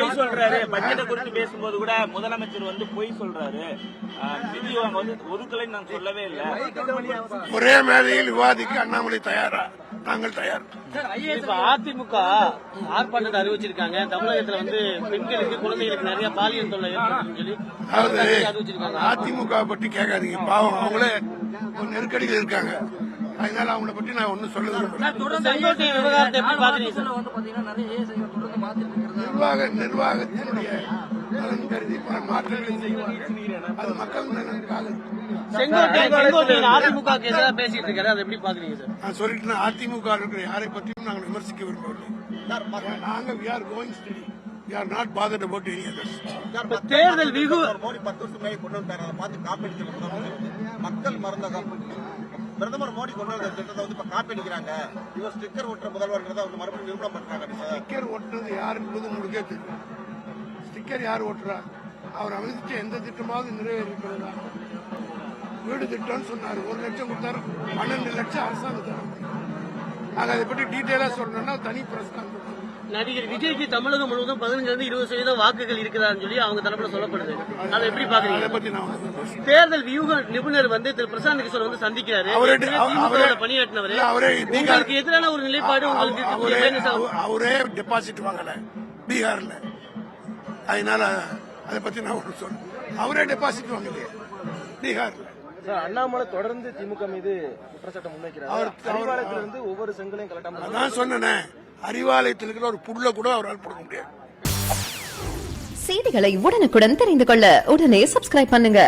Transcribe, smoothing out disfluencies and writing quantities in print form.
பொய் சொல்றாரு. பட்ஜெட்டை குறித்து பேசும்போது கூட முதலமைச்சர் வந்து பொய் சொல்றாரு. நிதி அவங்க வந்து ஒதுக்கலைன்னு நான் சொல்லவே இல்லை. ஒரே மேடையில் விவாதிக்க அண்ணாமலை தயாரா? நாங்கள் தயார். இப்ப அதிமுக ஆர்ப்பாட்டத்தை அறிவிச்சிருக்காங்க. தமிழகத்துல வந்து பெண்களுக்கு குழந்தைகளுக்கு நிறைய பாலியல் தொல்லை ஏற்படுதுன்னு சொல்லி அறிவிச்சிருக்காங்க. அதிமுக பற்றி கேட்காதீங்க, பாவம் அவங்களே ஒரு நெருக்கடியில் இருக்காங்க. அதனால அவங்கள பற்றி நான் ஒன்னும் சொல்ல விரும்புறேன். செங்கோட்டை விவகாரத்தை எப்படி பாக்குறீங்க? நிர்வாகத்தினுடைய நலன் கருதி பல மாற்றங்களை செய்வார்கள். அது மக்கள் நலனுக்காக. செங்கோட்டை அதிமுக பேசிட்டு இருக்காரு, அதை எப்படி பாக்குறீங்க சார்? நான் சொல்லிட்டு அதிமுக இருக்கிற யாரை பற்றியும் நாங்கள் விமர்சிக்க விரும்பவில்லை. நாங்க we are going steady. We are not bothered about any others. தேர்தல் விகு மோடி 10 வருஷம் முன்னாடி கொண்டு வந்தாரு. அதை பார்த்து காப்பீடு மக்கள் மறந்தகம். பிரதமர் மோடி கொண்டு வந்த திட்டத்தை வந்து இப்ப காப்பி அடிக்கிறாங்க. இவர் ஸ்டிக்கர் ஒட்டுற முதல்வர்ன்றத வந்து மறுபடியும் நிரூபணம் பண்றாங்க. ஸ்டிக்கர் ஒட்டுறது யார் என்பது உங்களுக்கே தெரியும். ஸ்டிக்கர் யார் ஓட்டுறா? அவர் அமைச்ச எந்த திட்டமாவது நிறைவேறிக்கிறதா? வீடு திட்டம்னு சொன்னார், 1 லட்சம் கொடுத்தாரு, 12 லட்சம் அரசாங்கம். நாங்க அதை பற்றி டீட்டெயிலா சொல்லணும்னா தனி பிரஸ் கான்ஃபரன்ஸ். நடிகர் விஜய்க்கு தமிழகம் முழுவதும் 15-20% வாக்குகள் இருக்கிறான்னு சொல்லி அவங்க தரப்புல சொல்லப்படுது. அதை எப்படி பாக்குறீங்க? அதை பத்தி நான் தேர்தல் வியூக நிபுணர் வந்து திரு பிரசாந்த் கிஷோர் வந்து சந்திக்கிறாரு. பணியாற்றினவர் உங்களுக்கு எதிரான ஒரு நிலைப்பாடு உங்களுக்கு அவரே டெபாசிட் வாங்கல பீகார்ல. அதனால அதை பத்தி நான் ஒன்று சொல்றேன். அவரே டெபாசிட் வாங்கலையே பீகார்ல. அண்ணாமலை தொடர்ந்து திமுக மீது குற்றச்சாட்டு முன்வைக்கிறார். ஒவ்வொரு செங்கலையும் கலட்டாம நான் சொன்னேன், அறிவாலயத்தில் இருக்கிற ஒரு புல்ல கூட அவரால் போட முடியாது. செய்திகளை உடனுக்குடன் தெரிந்து கொள்ள உடனே சப்ஸ்கிரைப் பண்ணுங்க.